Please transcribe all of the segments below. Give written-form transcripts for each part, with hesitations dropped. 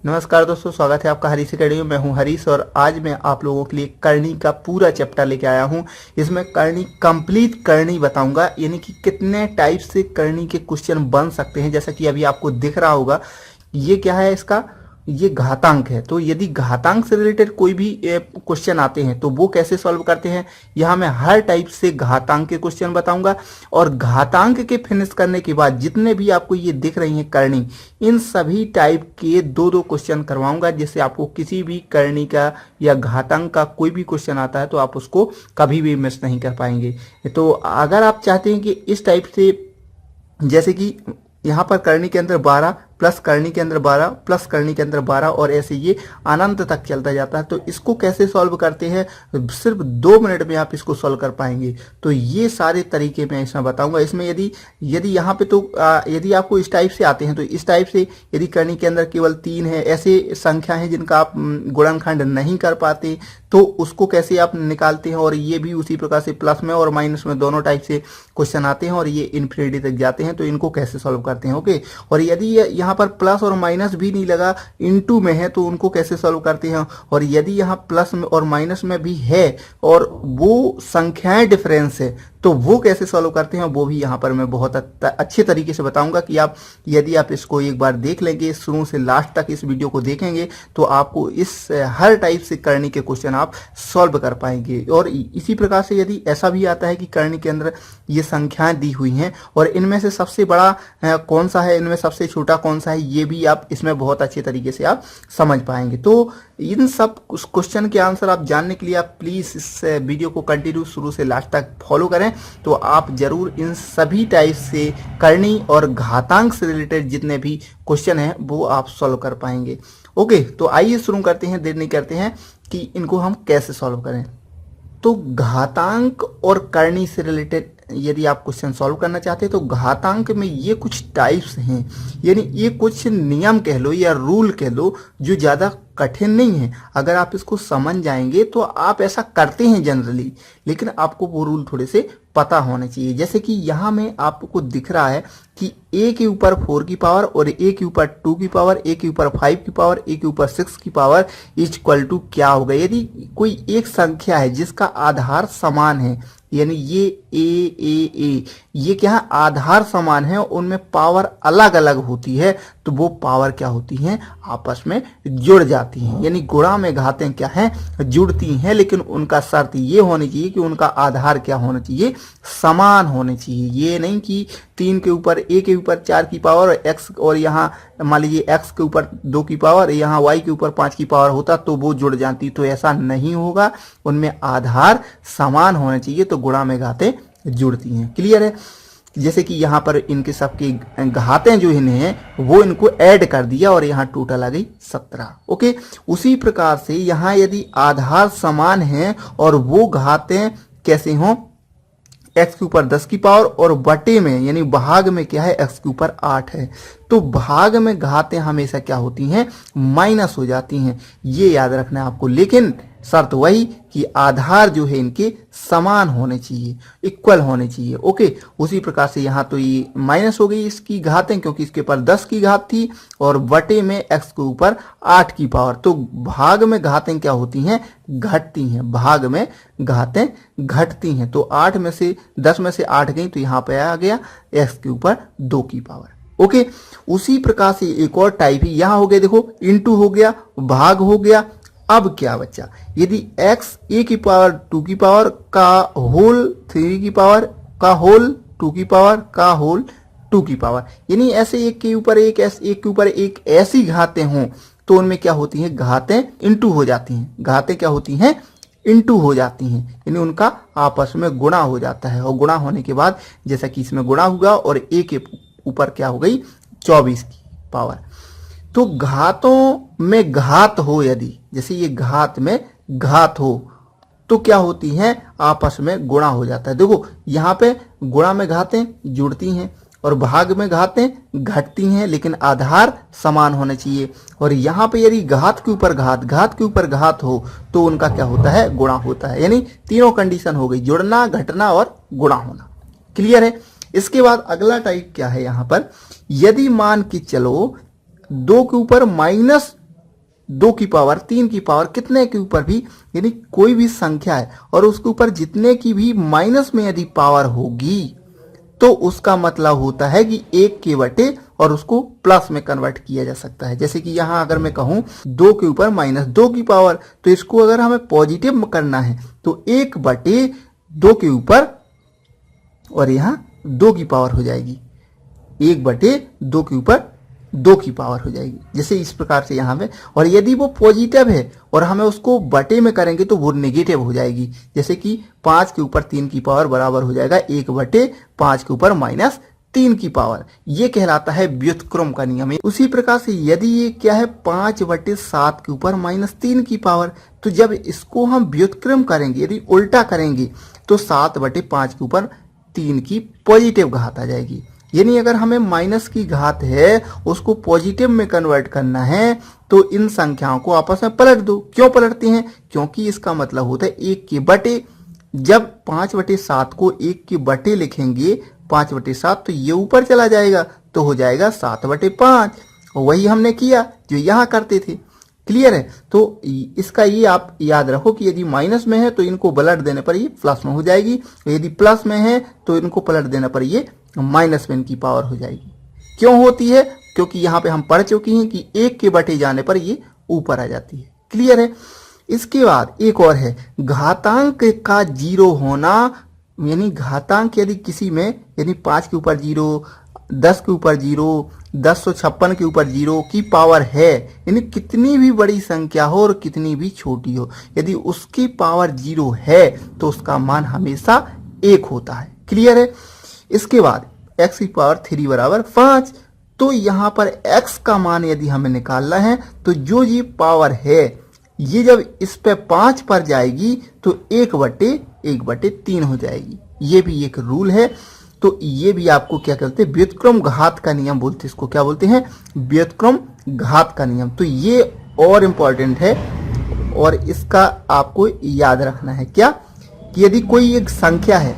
नमस्कार दोस्तों, स्वागत है आपका हरीश अकेडमी में। मैं हूं हरीश और आज मैं आप लोगों के लिए करनी का पूरा चैप्टर लेके आया हूं। इसमें करनी कंप्लीट करनी बताऊंगा, यानी कि कितने टाइप से करनी के क्वेश्चन बन सकते हैं। जैसा कि अभी आपको दिख रहा होगा, ये क्या है, इसका ये घातांक है। तो यदि घातांक से रिलेटेड कोई भी क्वेश्चन आते हैं तो वो कैसे सॉल्व करते हैं, यहाँ मैं हर टाइप से घातांक के क्वेश्चन बताऊंगा। और घातांक के फिनिश करने के बाद जितने भी आपको ये दिख रही हैं करनी, इन सभी टाइप के दो दो क्वेश्चन करवाऊंगा, जिससे आपको किसी भी करनी का या घातांक का कोई भी क्वेश्चन आता है तो आप उसको कभी भी मिस नहीं कर पाएंगे। तो अगर आप चाहते हैं कि इस टाइप से, जैसे कि यहाँ पर करनी के अंदर 12 प्लस करनी के अंदर 12 प्लस करनी के अंदर 12 और ऐसे ये अनंत तक चलता जाता है, तो इसको कैसे सॉल्व करते हैं, सिर्फ 2 मिनट में आप इसको सॉल्व कर पाएंगे। तो ये सारे तरीके मैं इसमें बताऊंगा। इसमें यदि यहाँ पे तो यदि आपको इस टाइप से आते हैं तो इस टाइप से, यदि करनी के अंदर केवल 3 है, ऐसे संख्या है जिनका आप गुणनखंड नहीं कर पाते, तो उसको कैसे आप निकालते हैं। और ये भी उसी प्रकार से प्लस में और माइनस में दोनों टाइप से क्वेश्चन आते हैं और ये इन्फिनिटी तक जाते हैं, तो इनको कैसे सॉल्व करते हैं। ओके, और यदि यहाँ पर प्लस और माइनस भी नहीं लगा, इनटू में है, तो उनको कैसे सॉल्व करते हैं। और यदि यहाँ प्लस में और माइनस में भी है और वो संख्याएं डिफरेंस है, तो वो कैसे सॉल्व करते हैं, वो भी यहाँ पर मैं बहुत अच्छे तरीके से बताऊंगा। कि आप यदि आप इसको एक बार देख लेंगे, शुरू से लास्ट तक इस वीडियो को देखेंगे, तो आपको इस हर टाइप से करनी के क्वेश्चन आप सॉल्व कर पाएंगे। और इसी प्रकार से यदि ऐसा भी आता है कि करनी के अंदर ये संख्याएं दी हुई हैं और इनमें से सबसे बड़ा कौन सा है, इनमें सबसे छोटा कौन सा है, ये भी आप इसमें बहुत अच्छे तरीके से आप समझ पाएंगे। तो इन सब क्वेश्चन के आंसर आप जानने के लिए आप प्लीज इस वीडियो को कंटिन्यू शुरू से लास्ट तक फॉलो करें, तो आप जरूर इन सभी टाइप से करनी और घातांक से रिलेटेड जितने भी क्वेश्चन हैं वो आप सॉल्व कर पाएंगे। ओके, तो आइए शुरू करते हैं, देर नहीं करते हैं कि इनको हम कैसे सॉल्व करें। तो घातांक और करनी से रिलेटेड यदि आप क्वेश्चन सॉल्व करना चाहते हैं तो घातांक में ये कुछ टाइप्स हैं, यानी ये कुछ नियम कह लो या रूल कह लो, जो ज़्यादा कठिन नहीं है। अगर आप इसको समझ जाएंगे तो आप ऐसा करते हैं जनरली, लेकिन आपको वो रूल थोड़े से पता होने चाहिए। जैसे कि यहाँ में आपको दिख रहा है कि a के ऊपर 4 की पावर और a के ऊपर 2 की पावर, a के ऊपर 5 की पावर, a के ऊपर 6 की पावर इक्वल टू क्या होगा। यदि कोई एक संख्या है जिसका आधार समान है, यानी ये ए ये क्या है, आधार समान है, उनमें पावर अलग अलग होती है, तो वो पावर क्या होती हैं, आपस में जुड़ जाती हैं। यानी गुणा में घातें क्या हैं, जुड़ती हैं, लेकिन उनका शर्त ये होनी चाहिए कि उनका आधार क्या होना चाहिए, समान होने चाहिए। ये नहीं कि 3 के ऊपर a के ऊपर 4 की पावर x, और यहाँ मान लीजिए x के ऊपर 2 की पावर, यहाँ y के ऊपर 5 की पावर होता तो वो जुड़ जाती, तो ऐसा नहीं होगा। उनमें आधार समान होने चाहिए, तो गुणा में घातें जुड़ती हैं। क्लियर है। जैसे कि यहाँ पर इनके सबके घातें जो इन्हें वो इनको ऐड कर दिया और यहाँ टोटल आ गई 17। ओके, उसी प्रकार से यहाँ यदि आधार समान है और वो घातें कैसे हों, x के ऊपर 10 की पावर और बटे में यानी भाग में क्या है, x के ऊपर 8 है, तो भाग में घातें हमेशा क्या होती हैं, माइनस हो जाती हैं। ये याद रखना है आपको, लेकिन शर्त वही कि आधार जो है इनके समान होने चाहिए, इक्वल होने चाहिए। ओके, उसी प्रकार से यहाँ तो ये माइनस हो गई इसकी घातें, क्योंकि इसके ऊपर 10 की घात थी और बटे में x के ऊपर 8 की पावर, तो भाग में घातें क्या होती हैं, घटती हैं। भाग में घातें घटती हैं, तो 8 में से 10 में से 8 गई, तो यहाँ पे आ गया x के ऊपर 2 की पावर। ओके, उसी प्रकार से एक और टाइप ही यहाँ हो गया, देखो इनटू हो गया, भाग हो गया। अब क्या बचा, यदि x a की पावर 2 की पावर का होल 3 की पावर का होल 2 की पावर का होल 2 की पावर, यानी ऐसे एक के ऊपर एक ऐसी घातें हों, तो उनमें क्या होती हैं, घातें इनटू हो जाती हैं। घातें क्या होती हैं, इनटू हो जाती हैं, यानी उनका आपस में गुणा हो जाता है। और गुणा होने के बाद जैसा कि इसमें गुणा हुआ और a के ऊपर क्या हो गई, 24 की पावर। तो घातों में घात हो, यदि जैसे ये घात में घात हो, तो क्या होती हैं, आपस में गुणा हो जाता है। देखो यहाँ पे गुणा में घातें जुड़ती हैं और भाग में घातें घटती हैं, लेकिन आधार समान होने चाहिए। और यहाँ पे यदि घात के ऊपर घात हो, तो उनका क्या होता है, गुणा होता है। यानी तीनों कंडीशन हो गई, जुड़ना, घटना और गुणा होना। क्लियर है। इसके बाद अगला टाइप क्या है, यहाँ पर यदि मान के चलो 2 के ऊपर 2 की पावर, 3 की पावर, कितने के ऊपर भी यानी कोई भी संख्या है और उसके ऊपर जितने की भी माइनस में यदि पावर होगी तो उसका मतलब होता है कि 1 के बटे और उसको प्लस में कन्वर्ट किया जा सकता है। जैसे कि यहां अगर मैं कहूं 2 के ऊपर -2 की पावर, तो इसको अगर हमें पॉजिटिव करना है तो 1 बटे 2 के ऊपर और यहां 2 की पावर हो जाएगी, 1 बटे 2 के ऊपर 2 की पावर हो जाएगी, जैसे इस प्रकार से यहाँ पे। और यदि वो पॉजिटिव है और हमें उसको बटे में करेंगे तो वो नेगेटिव हो जाएगी, जैसे कि 5 के ऊपर 3 की पावर बराबर हो जाएगा 1 बटे 5 के ऊपर -3 की पावर। ये कहलाता है व्युत्क्रम का नियम। उसी प्रकार से यदि ये क्या है 5 बटे 7 के ऊपर -3 की पावर, तो जब इसको हम व्युत्क्रम करेंगे, यदि उल्टा करेंगे तो 7 बटे 5 के ऊपर 3 की पॉजिटिव घात आ जाएगी। यानी अगर हमें माइनस की घात है उसको पॉजिटिव में कन्वर्ट करना है तो इन संख्याओं को आपस में पलट दो। क्यों पलटते हैं? क्योंकि इसका मतलब होता है 1 के बटे। जब 5 बटे 7 को 1 के बटे लिखेंगे 5 बटे 7 तो ये ऊपर चला जाएगा तो हो जाएगा 7 बटे 5। वही हमने किया जो यहाँ करते थे। क्लियर है? तो इसका ये आप याद रखो कि यदि माइनस में है तो इनको पलट देने पर ये प्लस में हो जाएगी, यदि प्लस में है तो इनको पलट देने पर ये माइनस में इनकी पावर हो जाएगी। क्यों होती है? क्योंकि यहाँ पे हम पढ़ चुके हैं कि 1 के बटे जाने पर ये ऊपर आ जाती है। क्लियर है? इसके बाद एक और है घातांक का 0 होना। यानी घातांक यदि किसी में यदि 5 के ऊपर 0, 10 के ऊपर 0, 1056 के ऊपर 0 की पावर है, यानी कितनी भी बड़ी संख्या हो और कितनी भी छोटी हो, यदि उसकी पावर 0 है तो उसका मान हमेशा 1 होता है। क्लियर है? इसके बाद x की पावर 3 बराबर 5। तो यहाँ पर x का मान यदि हमें निकालना है तो जो ये पावर है ये जब इस पे 5 पर जाएगी तो 1/3 हो जाएगी। ये भी एक रूल है। तो ये भी आपको क्या कहते हैं? व्युत्क्रम घात का नियम बोलते हैं। इसको क्या बोलते हैं? व्युत्क्रम घात का नियम। तो ये और इम्पॉर्टेंट है और इसका आपको याद रखना है क्या कि यदि कोई एक संख्या है,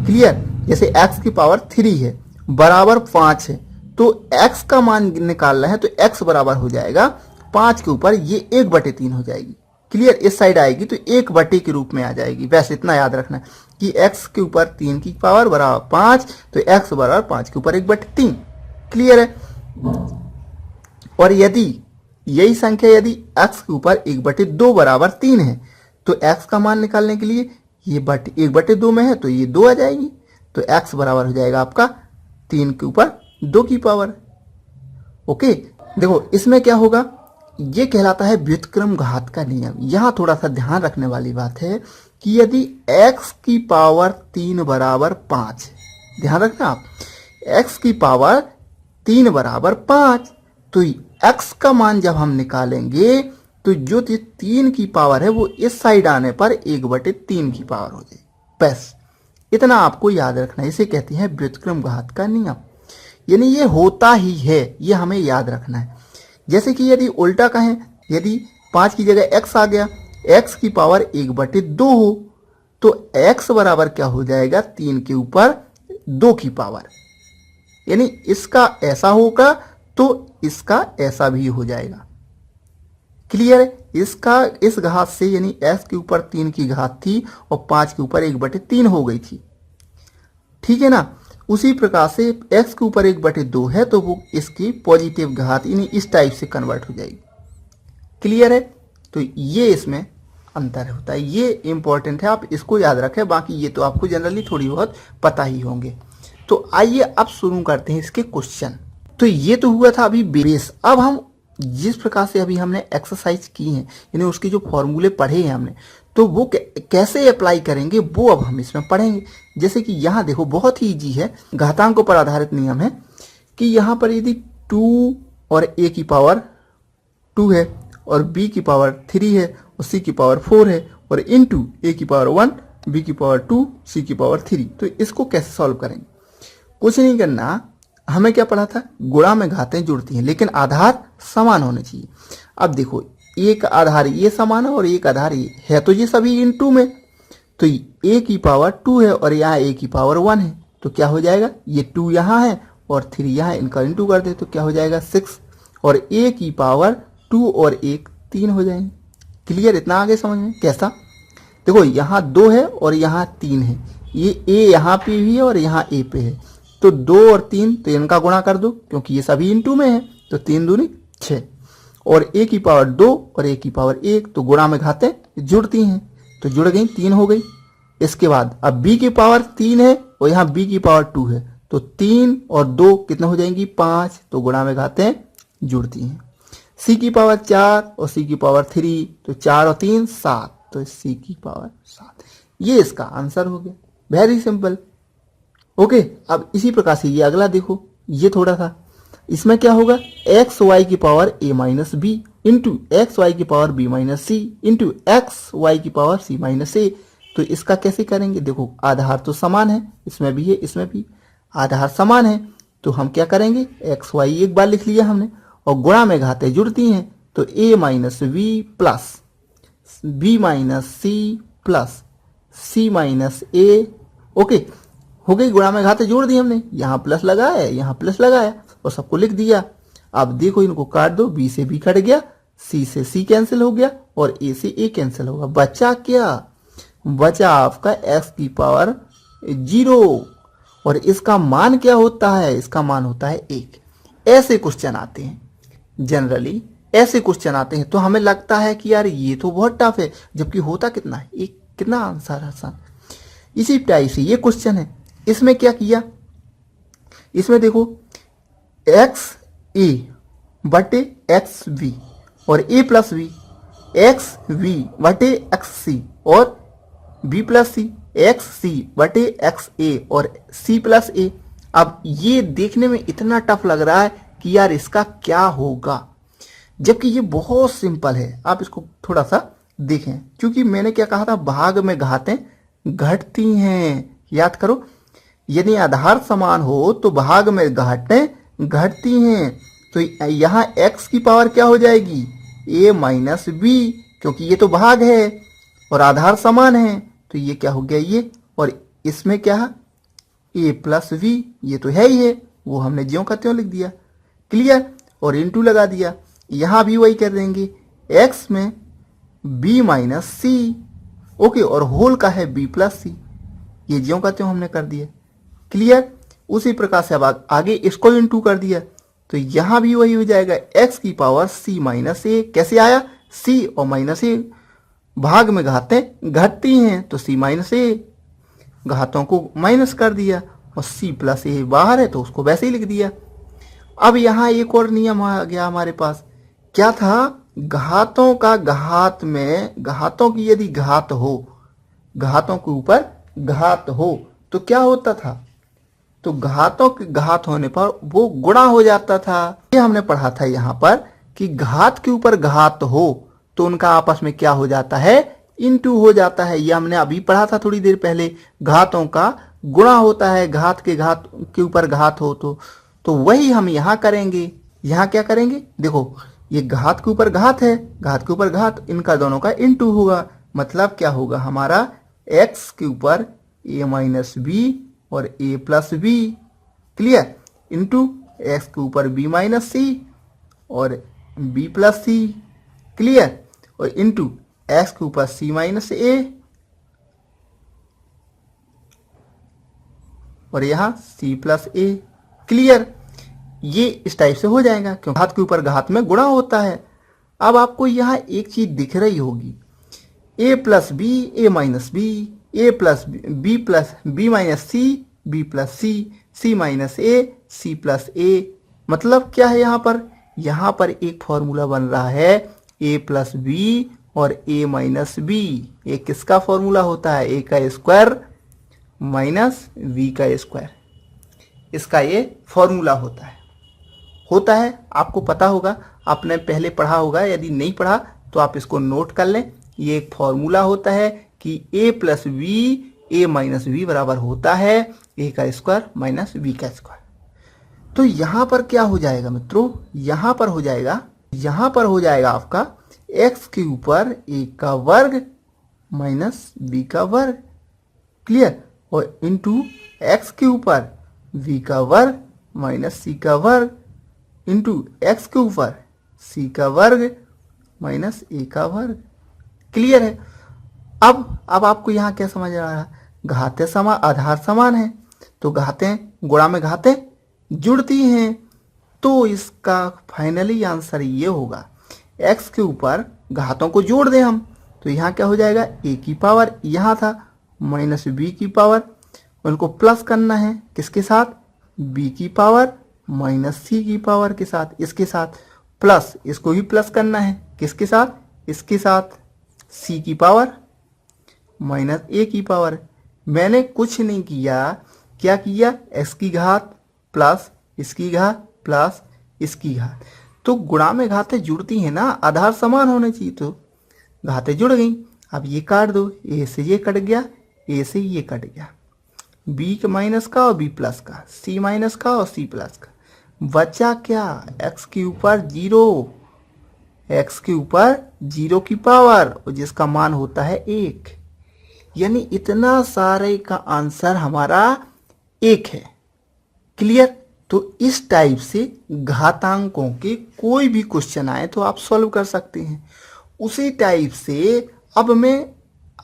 क्लियर, जैसे x की पावर 3 है बराबर 5 है तो x का मान निकालना है तो x बराबर हो जाएगा 5 के ऊपर ये 1/3 हो जाएगी। क्लियर? इस साइड आएगी तो 1 बटे के रूप में आ जाएगी। वैसे इतना याद रखना है कि x के ऊपर 3 की पावर बराबर 5 तो x बराबर 5 के ऊपर 1/3। क्लियर है? और यदि यही संख्या यदि x के ऊपर 1/2 बराबर 3 है तो x का मान निकालने के लिए ये 1/2 में है तो ये 2 आ जाएगी तो x बराबर हो जाएगा आपका 3 के ऊपर 2 की पावर। ओके, देखो इसमें क्या होगा, ये कहलाता है व्युत्क्रम घात का नियम। यहां थोड़ा सा ध्यान रखने वाली बात है कि यदि x की पावर 3 बराबर 5, ध्यान रखना आप, x की पावर 3 बराबर 5 तो x का मान जब हम निकालेंगे तो जो 3 की पावर है वो इस साइड आने पर 1/3 की पावर हो जाएगी। बस इतना आपको याद रखना है। इसे कहते हैं व्युत्क्रम घात का नियम। यानी ये होता ही है, ये हमें याद रखना है। जैसे कि यदि उल्टा कहें, यदि 5 की जगह x आ गया, x की पावर 1/2 हो तो x बराबर क्या हो जाएगा 3 के ऊपर 2 की पावर। यानी इसका ऐसा होगा तो इसका ऐसा भी हो जाएगा। क्लियर है? इसका इस घात से यानी x के ऊपर 3 की घात थी और 5 के ऊपर 1/3 हो गई थी। ठीक है ना? उसी प्रकार से x के ऊपर 1/2 है तो वो इसकी पॉजिटिव घात यानी इस टाइप से कन्वर्ट हो जाएगी। क्लियर है? तो ये इसमें अंतर होता है। ये इंपॉर्टेंट है, आप इसको याद रखें। बाकी ये तो आपको जनरली थोड़ी बहुत पता ही होंगे। तो आइए अब शुरू करते हैं इसके क्वेश्चन। तो ये तो हुआ था अभी बेस। अब हम जिस प्रकार से अभी हमने एक्सरसाइज की है यानी उसके जो फॉर्मूले पढ़े हैं हमने, तो वो कैसे अप्लाई करेंगे वो अब हम इसमें पढ़ेंगे। जैसे कि यहाँ देखो बहुत ही इजी है, घातांकों पर आधारित नियम है कि यहाँ पर यदि 2 और a की पावर 2 है और b की पावर 3 है और c की पावर 4 है और इनटू a की पावर 1, b की पावर 2, c की पावर 3, तो इसको कैसे सॉल्व करेंगे? कुछ नहीं करना, हमें क्या पढ़ा था, गुणा में घातें जुड़ती हैं लेकिन आधार समान होने चाहिए। अब देखो एक आधार ये समान है और एक आधार ये है तो ये सभी इनटू में, तो a की पावर 2 है और यहाँ a की पावर 1 है तो क्या हो जाएगा, ये 2 यहाँ है और 3 यहाँ, इनका इनटू कर दे तो क्या हो जाएगा 6 और a की पावर 2 और 1 3 हो जाएंगे। क्लियर? इतना आगे समझ में? कैसा? देखो यहाँ 2 है और यहाँ 3 है, ये ए यहाँ पे भी है और यहाँ ए पे है, तो 2 और 3 तो इनका गुणा कर दो क्योंकि ये सभी इनटू में है, तो 3 दूनी 6 और ए की पावर 2 और ए की पावर 1, तो गुणा में घातें जुड़ती हैं, तो जुड़ गई 3 हो गई। इसके बाद अब b की पावर 3 है और यहाँ b की पावर 2 है, तो 3 और 2 कितना हो जाएंगी 5, तो गुणा में घातें जुड़ती हैं। c की पावर 4 और c की पावर 3, तो 4 और 3 7, तो c की पावर 7। ये इसका आंसर हो गया। Very simple. ओके, अब इसी प्रकार से ये अगला देखो, ये थोड़ा सा, इसमें क्या होगा एक्स वाई की power a minus B into X Y की power b minus C into X Y की पावर c माइनस ए। तो इसका कैसे करेंगे? देखो आधार तो समान है, इसमें भी है इसमें भी, आधार समान है, तो हम क्या करेंगे एक्स वाई एक बार लिख लिया हमने और गुणा में घातें जुड़ती हैं, तो a minus B plus b minus C plus c minus A. Okay, हो गई, गुणा में घातें जोड़ दी हमने, यहाँ प्लस लगाया यहाँ प्लस लगाया और सबको लिख दिया। अब देखो इनको काट दो, b से b कट गया, c से c कैंसिल हो गया और a से a कैंसिल होगा। बचा क्या? बचा आपका x की पावर 0 और इसका मान क्या होता है? इसका मान होता है 1। ऐसे क्वेश्चन आते हैं, जनरली ऐसे क्वेश्चन आते हैं तो हमें लगता है कि यार ये तो बहुत टफ है, जबकि होता कितना है, एक कितना आंसर आसान। इसी टाइप से ये क्वेश्चन है, इसमें क्या किया, इसमें देखो एक्स ए बटे एक्स वी और ए प्लस वी, एक्स वी बटे एक्स सी और बी प्लस सी, एक्स सी बटे एक्स ए और सी प्लस ए। अब ये देखने में इतना टफ लग रहा है कि यार इसका क्या होगा, जबकि ये बहुत सिंपल है। आप इसको थोड़ा सा देखें, क्योंकि मैंने क्या कहा था, भाग में घातें घटती हैं। याद करो, यदि आधार समान हो तो भाग में घातें घटती हैं, तो यहाँ x की पावर क्या हो जाएगी a माइनस बी, क्योंकि ये तो भाग है और आधार समान है, तो ये क्या हो गया ये, और इसमें क्या है a प्लस वी, ये तो है ही है, वो हमने ज्यों का त्यों लिख दिया। क्लियर? और इनटू लगा दिया, यहाँ भी वही कर देंगे, x में b माइनस सी, ओके, और होल का है b प्लस सी, ये ज्यों का त्यों हमने कर दिया। क्लियर? उसी प्रकार से अब आगे इसको इनटू कर दिया, तो यहां भी वही हो जाएगा, x की पावर c माइनस ए। कैसे आया? c और माइनस ए भाग में घातें घटती हैं, तो c माइनस ए, घातों को माइनस कर दिया और c प्लस ए बाहर है तो उसको वैसे ही लिख दिया। अब यहाँ एक और नियम आ गया हमारे पास, क्या था, घातों का घात में, घातों की यदि घात हो, घातों के ऊपर घात हो तो क्या होता था, तो घातों के घात होने पर वो गुणा हो जाता था। ये हमने पढ़ा था यहाँ पर कि घात के ऊपर घात हो तो उनका आपस में क्या हो जाता है, इनटू हो जाता है। ये हमने अभी पढ़ा था थोड़ी देर पहले, घातों का गुणा होता है, घात के ऊपर घात हो तो वही हम यहाँ करेंगे। यहाँ क्या करेंगे, देखो ये घात के ऊपर घात है, घात के ऊपर घात, इनका दोनों का इनटू होगा, मतलब क्या होगा हमारा, x के ऊपर a माइनस बी और a plus B, clear, into X के ऊपर b माइनस सी और b प्लस सी, क्लियर, और इंटू एक्स के ऊपर c माइनस ए और यहाँ c प्लस ए। क्लियर? ये इस टाइप से हो जाएगा क्योंकि घात के ऊपर घात में गुणा होता है। अब आपको यहाँ एक चीज दिख रही होगी, a plus B, A minus B, A plus B minus C, B plus C, C minus A, C plus A. मतलब क्या है यहाँ पर एक फॉर्मूला बन रहा है, ए प्लस बी और ए माइनस बी। ये किसका फॉर्मूला होता है, ए का स्क्वायर माइनस वी का स्क्वायर, इसका ये फॉर्मूला होता है। आपको पता होगा, आपने पहले पढ़ा होगा, यदि नहीं पढ़ा तो आप इसको नोट कर लें। ये एक फॉर्मूला होता है कि a plus B, A minus B बराबर होता है a का स्क्वायर माइनस वी का स्क्वायर। तो यहाँ पर क्या हो जाएगा मित्रों, यहाँ पर हो जाएगा आपका x के ऊपर a का वर्ग माइनस b का वर्ग, क्लियर, और इंटू x के ऊपर v का वर्ग माइनस c का वर्ग इंटू x के ऊपर सी का वर्ग माइनस ए का वर्ग। क्लियर है। अब आपको यहाँ क्या समझ आ रहा है, घातें समान, आधार समान है तो घातें गुणा में घातें जुड़ती हैं। तो इसका फाइनली आंसर ये होगा, x के ऊपर घातों को जोड़ दें हम तो यहाँ क्या हो जाएगा, a की पावर यहाँ था माइनस b की पावर, उनको प्लस करना है किसके साथ, b की पावर माइनस c की पावर के साथ, इसके साथ प्लस, इसको भी प्लस करना है किसके साथ, इसके साथ c की पावर माइनस a की पावर। मैंने कुछ नहीं किया, क्या किया, x की घात प्लस इसकी घात प्लस इसकी घात। तो गुणा में घातें जुड़ती हैं ना, आधार समान होने चाहिए तो घातें जुड़ गई। अब ये काट दो, a से ये कट गया, a से ये कट गया, b के माइनस का और b प्लस का, c माइनस का और c प्लस का, बचा क्या, x के ऊपर जीरो, x के ऊपर जीरो की पावर और जिसका मान होता है 1। यानी इतना सारे का आंसर हमारा 1 है। क्लियर। तो इस टाइप से घातांकों के कोई भी क्वेश्चन आए तो आप सॉल्व कर सकते हैं। उसी टाइप से अब मैं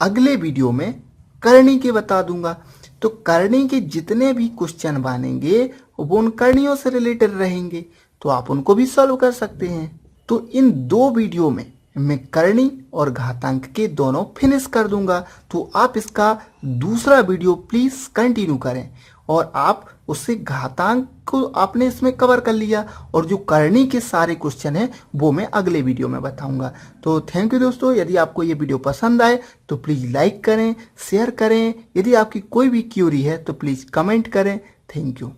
अगले वीडियो में करनी के बता दूंगा। तो करनी के जितने भी क्वेश्चन बनेंगे वो उन करणियों से रिलेटेड रहेंगे तो आप उनको भी सॉल्व कर सकते हैं। तो इन 2 वीडियो में मैं करनी और घातांक के दोनों फिनिश कर दूंगा। तो आप इसका दूसरा वीडियो प्लीज कंटिन्यू करें और आप उससे घातांक को आपने इसमें कवर कर लिया और जो करनी के सारे क्वेश्चन हैं वो मैं अगले वीडियो में बताऊंगा। तो थैंक यू दोस्तों। यदि आपको ये वीडियो पसंद आए तो प्लीज़ लाइक करें, शेयर करें। यदि आपकी कोई भी क्यूरी है तो प्लीज़ कमेंट करें। Thank you.